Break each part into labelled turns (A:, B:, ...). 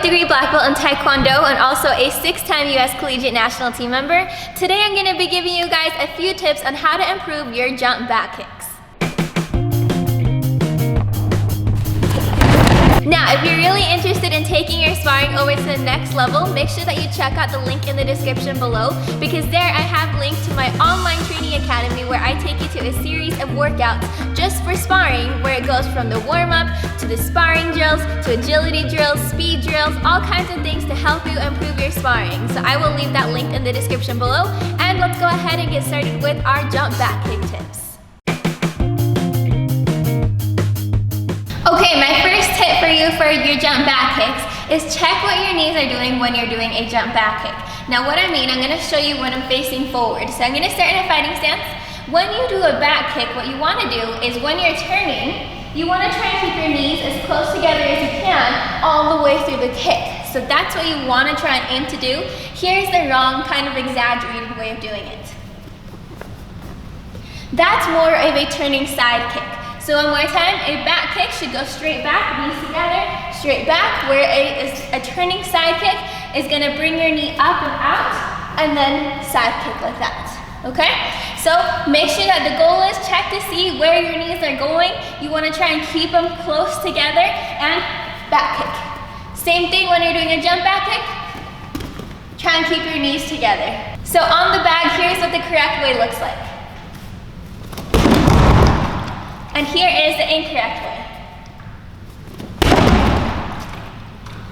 A: 4th degree black belt in Taekwondo and also a 6-time US Collegiate National Team member. Today I'm going to be giving you guys a few tips on how to improve your jump back kicks. Now, if you're really interested in taking your sparring over to the next level, make sure that you check out the link in the description below, because there I have links to my online training academy where I take you to a series of workouts just for sparring, where it goes from the warm-up to the sparring drills to agility drills, speed drills, all kinds of things to help you improve your sparring. So I will leave that link in the description below, and let's go ahead and get started with our jump back kick tips. Okay, my first tip for you for your jump back kicks is check what your knees are doing when you're doing a jump back kick. Now what I mean, I'm going to show you when I'm facing forward. So I'm going to start in a fighting stance. When you do a back kick, what you want to do is when you're turning, you want to try and keep your knees as close together as you can all the way through the kick. So that's what you want to try and aim to do. Here's the wrong kind of exaggerated way of doing it. That's more of a turning side kick. So one more time, a back kick should go straight back, knees together, straight back, where a turning side kick is going to bring your knee up and out, and then side kick like that, okay? So make sure that the goal is check to see where your knees are going. You want to try and keep them close together, and back kick. Same thing when you're doing a jump back kick, try and keep your knees together. So on the bag, here's what the correct way looks like. And here is the incorrect way.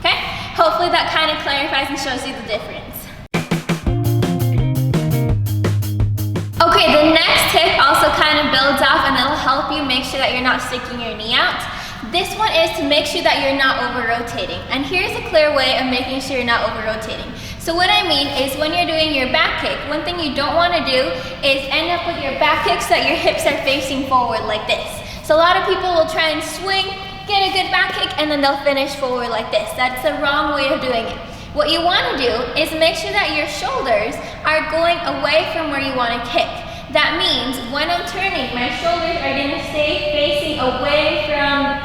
A: Okay? Hopefully that kind of clarifies and shows you the difference. Okay, the next tip also kind of builds off, and it'll help you make sure that you're not sticking your knee out. This one is to make sure that you're not over-rotating. And here's a clear way of making sure you're not over-rotating. So what I mean is when you're doing your back kick, one thing you don't want to do is end up with your back kick so that your hips are facing forward like this. So a lot of people will try and swing, get a good back kick, and then they'll finish forward like this. That's the wrong way of doing it. What you want to do is make sure that your shoulders are going away from where you want to kick. That means when I'm turning, my shoulders are going to stay facing away from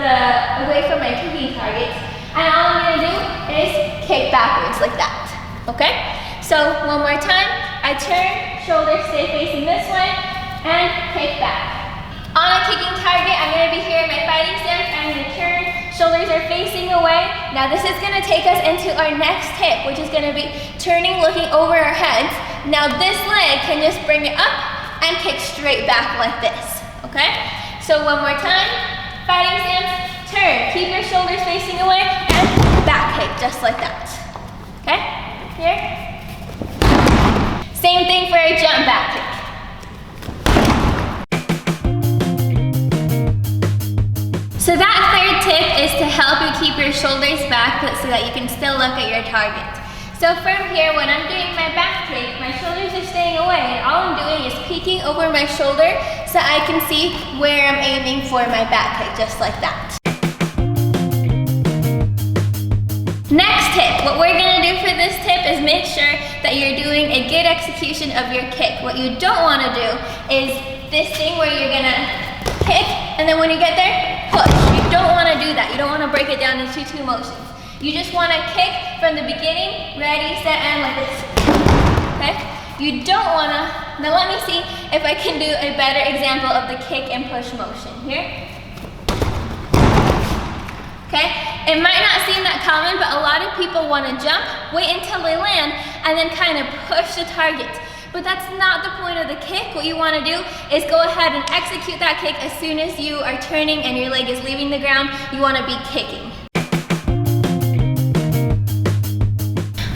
A: my kicking target, and all I'm going to do is kick backwards like that. Okay? So one more time, I turn, shoulders stay facing this way, and kick back. On a kicking target, I'm going to be here in my fighting stance. I'm going to turn, shoulders are facing away. Now this is going to take us into our next tip, which is going to be turning, looking over our heads. Now this leg can just bring it up and kick straight back like this, okay? So one more time, fighting stance, turn, keep your shoulders facing away, and back kick, just like that, okay? Here. Same thing for a jump back kick. So that third tip is to help you keep your shoulders back so that you can still look at your target. So from here, when I'm doing my back kick, my shoulders are staying away, and all I'm doing is peeking over my shoulder so I can see where I'm aiming for my back kick, just like that. Next tip, what we're gonna do for this tip is make sure that you're doing a good execution of your kick. What you don't wanna do is this thing where you're gonna kick, and then when you get there, push. You don't wanna do that. You don't wanna break it down into two motions. You just want to kick from the beginning, ready, set, and like this, okay? You don't want to, now let me see if I can do a better example of the kick and push motion. Here. Okay? It might not seem that common, but a lot of people want to jump, wait until they land, and then kind of push the target. But that's not the point of the kick. What you want to do is go ahead and execute that kick as soon as you are turning and your leg is leaving the ground. You want to be kicking.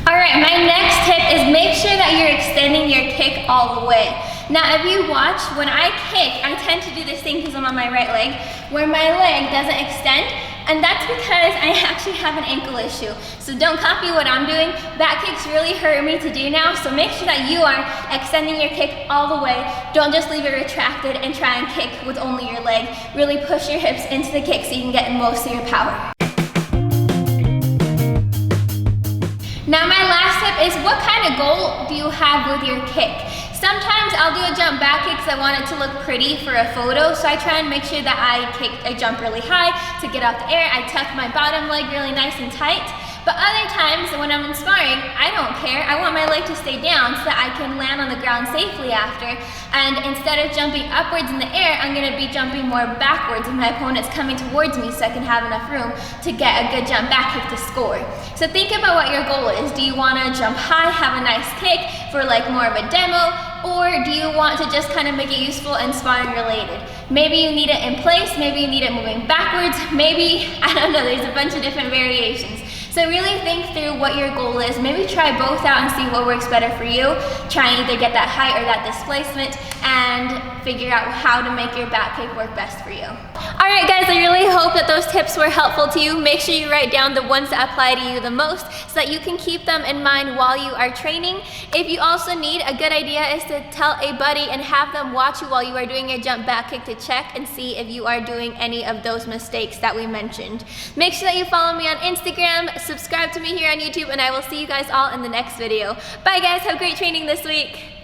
A: Alright, my next tip is make sure that you're extending your kick all the way. Now if you watch, when I kick, I tend to do this thing because I'm on my right leg, where my leg doesn't extend, and that's because I actually have an ankle issue. So don't copy what I'm doing. Back kicks really hurt me to do now, so make sure that you are extending your kick all the way. Don't just leave it retracted and try and kick with only your leg. Really push your hips into the kick so you can get most of your power. Now my last tip is, what kind of goal do you have with your kick? Sometimes I'll do a jump back kick because I want it to look pretty for a photo, so I try and make sure that I jump really high to get off the air. I tuck my bottom leg really nice and tight. But other times when I'm in sparring, I don't care. I want my leg to stay down so that I can land on the ground safely after. And instead of jumping upwards in the air, I'm gonna be jumping more backwards and my opponent's coming towards me so I can have enough room to get a good jump back kick to score. So think about what your goal is. Do you wanna jump high, have a nice kick for like more of a demo, or do you want to just kind of make it useful and sparring related? Maybe you need it in place, maybe you need it moving backwards, maybe, I don't know, there's a bunch of different variations. So really think through what your goal is. Maybe try both out and see what works better for you. Try and either get that height or that displacement and figure out how to make your back kick work best for you. All right guys, I really hope that those tips were helpful to you. Make sure you write down the ones that apply to you the most so that you can keep them in mind while you are training. If you also need, a good idea is to tell a buddy and have them watch you while you are doing your jump back kick to check and see if you are doing any of those mistakes that we mentioned. Make sure that you follow me on Instagram, subscribe to me here on YouTube, and I will see you guys all in the next video. Bye guys, have great training this week.